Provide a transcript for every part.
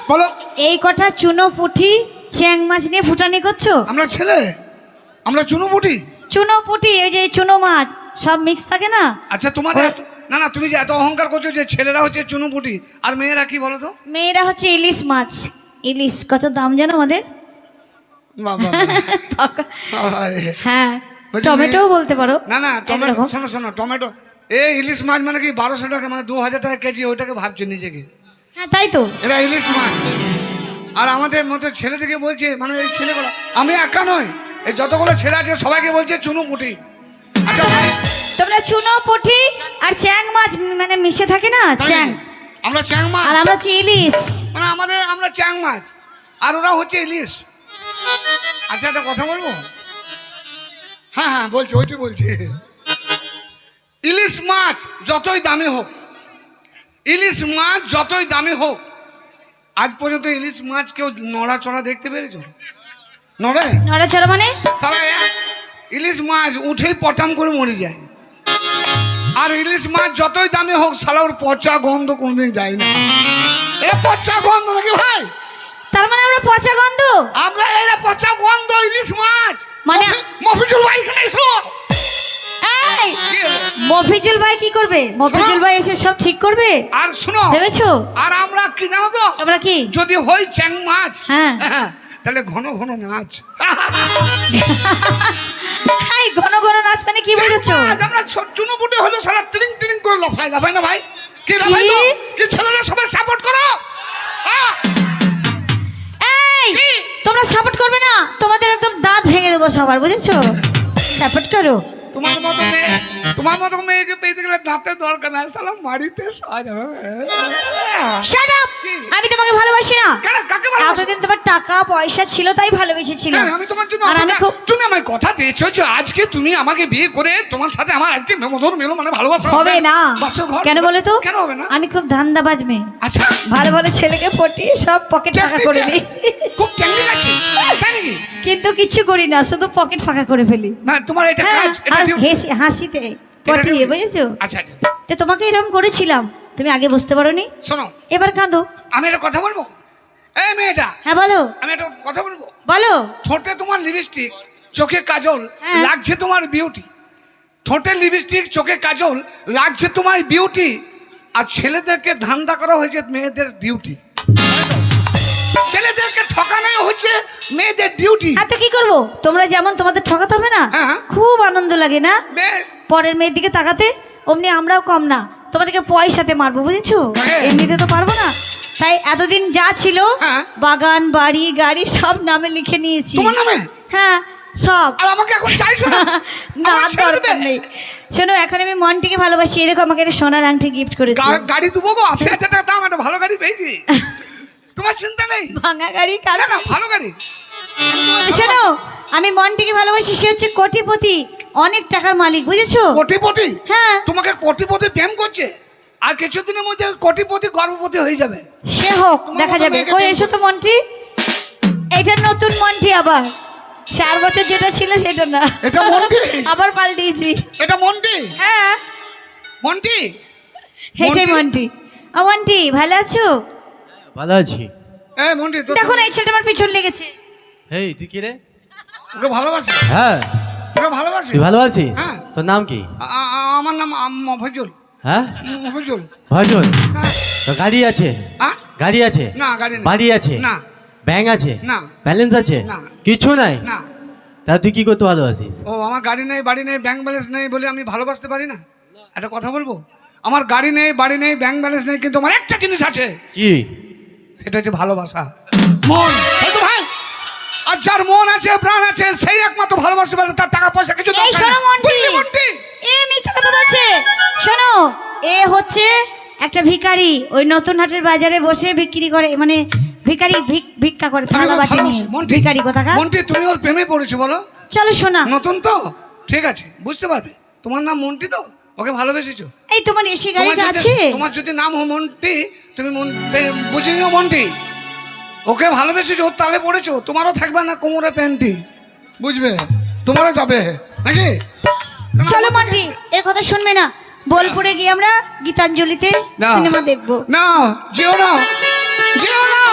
বলো। এই কটা চুনো পুঁটি চ্যাং মাছ নিয়ে ফুটানি করছো? আমরা ছেলে, আমরা চুনো পুঁটি। চুনো পুঁটি, এই যে চুনো মাছ সব মিক্স থাকে না। আচ্ছা তোমাদের না না, তুমি যে এত অহংকার করছো যে ছেলেরা হচ্ছে চুনো পুঁটি আর মেয়েরা কি বলো তো? মেয়েরা হচ্ছে ইলিশ মাছ। ইলিশ কত দাম জানো আমাদের? বাবা হ্যাঁ, বলছি টমেটো বলতে পারো। না না টমেটো, একরকম। শোনো শোনো, টমেটো এই ইলিশ মাছ মানে কি 1200 টাকা, মানে 2000 টাকা কেজি, ওইটাকে ভাবছে নিজেকে। হ্যাঁ তাই তো। এরা ইলিশ মাছ। আর আমাদের মতো ছেলেদেরকে বলছে, মানে এই ছেলেগুলো, আমি একা নয়, এই যতগুলো ছেলে আছে সবাইকে বলছে চুনো পুঁটি। আচ্ছা ভাই, তোমরা চুনো পুঁটি আর চ্যাং মাছ মানে মিশে থাকে না, চ্যাং। আমরা চ্যাং মাছ আর আমরা হচ্ছে ইলিশ। মানে আমরা চ্যাং মাছ আর ওরা হচ্ছে ইলিশ। আচ্ছা একটা কথা বলবো? হ্যাঁ হ্যাঁ বলছি, ওইটাই বলছি। ইলিশ মাছ যতই দামি হোক, ইলিশ মাছ যতই দামি হোক, আজ পর্যন্ত ইলিশ মাছ কেউ নড়াচড়া দেখতে পেরেছো? নড়াচড়া মানে? সারা ইলিশ মাছ উঠেই পটাম করে মরে যায়। আর ইলিশ মাছ যতই দামি হোক, সালা ওর পচা গন্ধ কোনদিন যায় না। এ পচা গন্ধ নাকি ভাই? তার মানে আমরা পচা গন্ধ? আমরা এরা পচা গন্ধ ইলিশ মাছ। মানে মফিজুল ভাই এখানে এসো। এই মফিজুল ভাই কি করবে? মফিজুল ভাই এসে সব ঠিক করবে। আর শুনো, ভেবেছো? আর আমরা কি জানো তো? আমরা কি যদি হই চ্যাং মাছ, হ্যাঁ তাহলে ঘন ঘন নাচ। এই ঘন ঘন নাচ মানে কি বোঝাচ্ছো? আমরা চুনো পুঁটি হলো সারা তিরিং তিরিং করে লাফাই না ভাই? কি লাফাই তো? কি ছেলেরা সবাই সাপোর্ট করো। এই তোমরা সাপোর্ট করবে না, তোমাদের একদম দাঁত ভেঙে দেবো সবার, বুঝেছো? সাপোর্ট করো। তোমার মতো মেয়েকে পেতে গেলে দাঁতের দরকার নাই, সালাম বাড়িতে সাজাবে। Shut up! আমি তোমাকে ভালোবাসি না। কেন? কাকে ভালোবাসো? এতদিন তোমার টাকা পয়সা ছিল তাই ভালোবেসেছিল। হ্যাঁ, আমি তোমার জন্য আর আমি খুব তুমি আমায় কথা দিয়েছো যে আজকে তুমি আমাকে বিয়ে করে তোমার সাথে আমার একটি মধুর মেলো, মানে ভালোবাসা হবে না। কেন বলে তো? কেন হবে না? আমি খুব ধান্দাবাজ মেয়ে। আচ্ছা, ভালো ভালো ছেলেকে পটিয়ে সব পকেট ফাঁকা করে দিই। খুব টেকনিক আছে তাই নাকি? কিন্তু কিছু করি না, শুধু পকেট ফাঁকা করে ফেলি। না তোমার এটা হ্যাঁ, কাজ, এটা আর duty। হাসিতে পটিয়ে, বুঝেছো? আচ্ছা আচ্ছা, তো তোমাকে এরকম করেছিলাম, তুমি আগে বুঝতে পারোনি, শোনো এবার কাঁদো। আমি একটা কথা বলবো। এই মেয়েটা, হ্যাঁ বলো। আমি একটা কথা বলবো। বলো। ঠোঁটে তোমার লিপস্টিক, চোখে কাজল, হ্যাঁ। লাগছে তোমার বিউটি। ঠোঁটে লিপস্টিক, চোখে কাজল, লাগছে তোমার বিউটি। আর ছেলেদেরকে ধান্দা করা হয়েছে মেয়েদের ডিউটি। ছেলেদেরকে ঠকানো হচ্ছে মেয়েদের ডিউটি। আর তো কি করবো, তোমরা যেমন তোমাদের ঠকাতে হবে না, হ্যাঁ। খুব আনন্দ লাগে না বেশ, পরের মেয়ের দিকে তাকাতে? অমনি আমরাও কম না, তোমাদেরকে পয়সাতে মারবো, বুঝেছো? হ্যাঁ। এমনিতে তো পারবো না। তাই এতদিন যা ছিল হ্যাঁ। বাগান বাড়ি গাড়ি সব নামে লিখে নিয়েছি। তোমার নামে? হ্যাঁ সব। আর আমাকে এখন চাইছো না? না আমার ছেড়ে দরকার দে। নেই। শোনো, এখন আমি মনটিকে ভালোবাসি। এই দেখো আমাকে একটা সোনার আংটি গিফট করেছে। গাড়ি দেবো গো, 80,000 টাকা দাম, একটা ভালো গাড়ি পেয়েছি। তোমার চিন্তা নেই। ভাঙা গাড়ি না কারণ না, ভালো গাড়ি। শোনো, আমি মনটিকে ভালোবাসি। সে হচ্ছে কোটিপতি, অনেক টাকার মালিক, বুঝেছো? কোটিপতি? হ্যাঁ। তোমাকে কোটিপতি প্রেম করছে, আর কিছুদিনের মধ্যে কোটিপতি গর্ভবতী হয়ে যাবে। সে হোক, তোমার দেখা মতো যাবে। মেয়েকে কই প্রেম এসো তো মন্টি। এটা নতুন মন্টি, আবার 4 বছর যেটা ছিল সেটা না, এটা মন্টি? আবার পাল্টিয়েছি। এটা মন্টি? হ্যাঁ মন্টি? এটাই মন্টি? মন্টি। ও মন্টি, ভালো আছো? ভালো আছি। এই মন্টি তো দেখো না, এই ছেলেটা আমার পিছন লেগেছে। হেই তুই কি রে? ওকে ভালোবাসি, হ্যাঁ ওকে ভালোবাসি। তুই ভালো আছিস? হ্যাঁ। তোর নাম কি? আমার নাম মফিজুল। হ্যাঁ মফিজুল। ভজন। হ্যাঁ। তো গাড়ি আছে? হ্যাঁ? গাড়ি আছে? না গাড়ি নেই। বাড়ি আছে? না ব্যাংক আছে? না। ব্যালেন্স আছে? না। কিছু নাই? না। তা তুই কি করতে ভালোবাসিস? ও আমার গাড়ি নেই, বাড়ি নেই, ব্যাংক ব্যালেন্স নেই বলে আমি ভালোবাসতে পারি না? একটা কথা বলবো, আমার গাড়ি নেই, বাড়ি নেই, ব্যাংক ব্যালেন্স নেই, কিন্তু আমার একটা জিনিস আছে, কি? সেটা হচ্ছে ভালোবাসা, মন। এই তো ভাই, আর যার মন আছে, প্রাণ আছে, সেই একমাত্র ভালোবাসতে পারে, তার টাকা পয়সা কিছু এই দরকার শোনো নেই। মন্টি, বুঝলি মন্টি? এ মিথ্যা কথা বলছে। শোনো, এ হচ্ছে একটা ভিখারি, ওই নতুন হাটের বাজারে বসে বিক্রি করে, মানে ভিখারি ভিক্ষা করে, তুমি থালা ওকে বাটি ভালোবাসো, নিয়ে। মন্টি? ভিখারি কোথাকার। মন্টি, তুমি ওর প্রেমে পড়েছো বলো? চলো শোনা। নতুন তো, ঠিক আছে, বুঝতে পারবে। তোমার নাম মন্টি তো, ওকে ভালোবেসেছো। এই তোমার এসি গাড়িটা আছে? তোমার যদি নাম হয় মন্টি, তুমি বুঝে নিও মন্টি। ওকে ভালোবেসেছো, ওর তালে পড়েছো, তোমারও থাকবে না কোমরে প্যান্টি, বুঝবে? তোমারও যাবে নাকি? চলো মন্টি, এর কথা শুনবে না। বোলপুরে গিয়ে আমরা গীতাঞ্জলিতে না। সিনেমা দেখবো। না, যেও না, যেও না।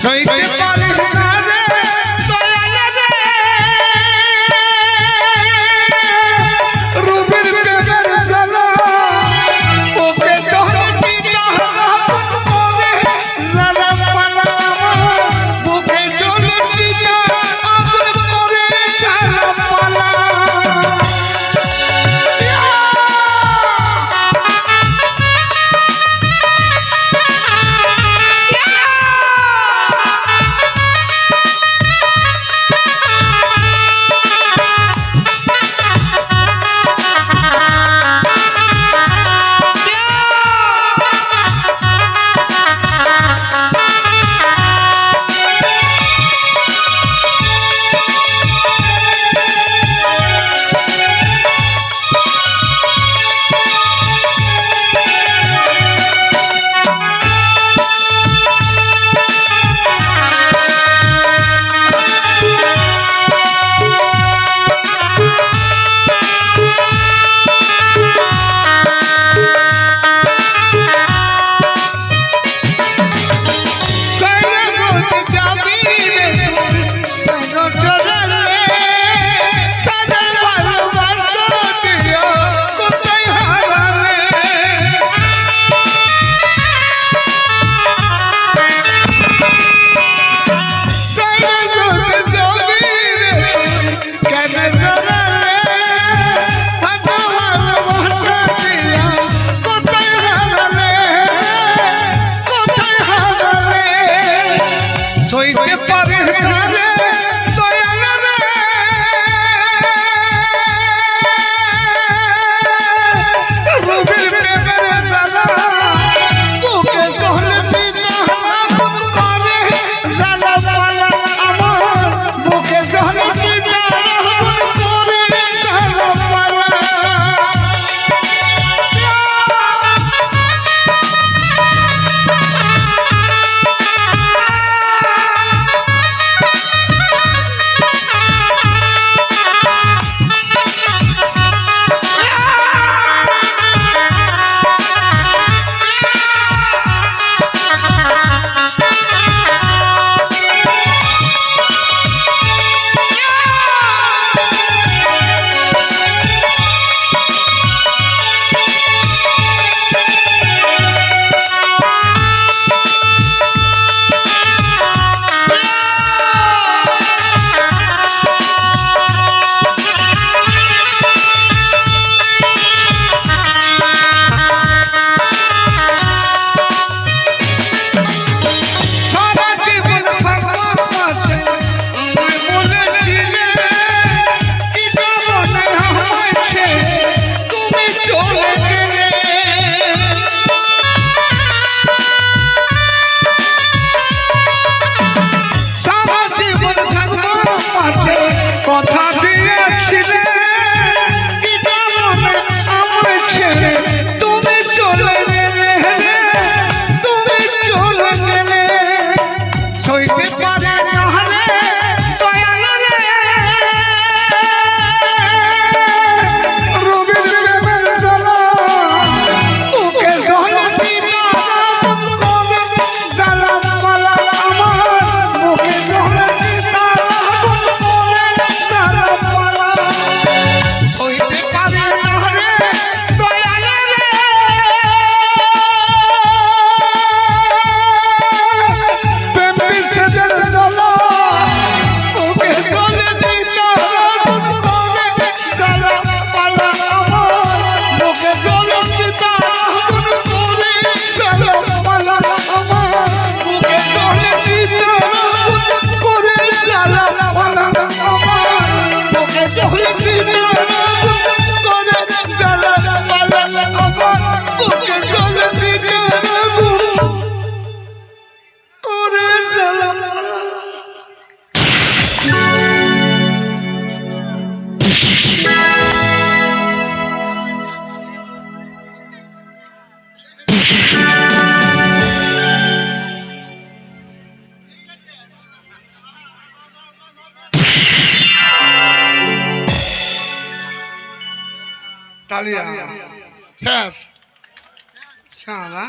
সইতে পারে না রে দয়াল রে রূপের প্রেমের জ্বালা ওকে চলতি জহরত করে জ্বালা পালা বুকে চলতি আগুন করে জ্বালা পালা কথা দিয়েছিলে কি জানো আমার ছেড়ে তুমি চলে গেলে তুমি চলে গেলে সইতে পারে না রে দয়াল রে রবির প্রেমের জ্বালা ওকে জ্বলতি করে জ্বালা পালা আমার মুখে জ্বলতি তালিয়া শেষ সারা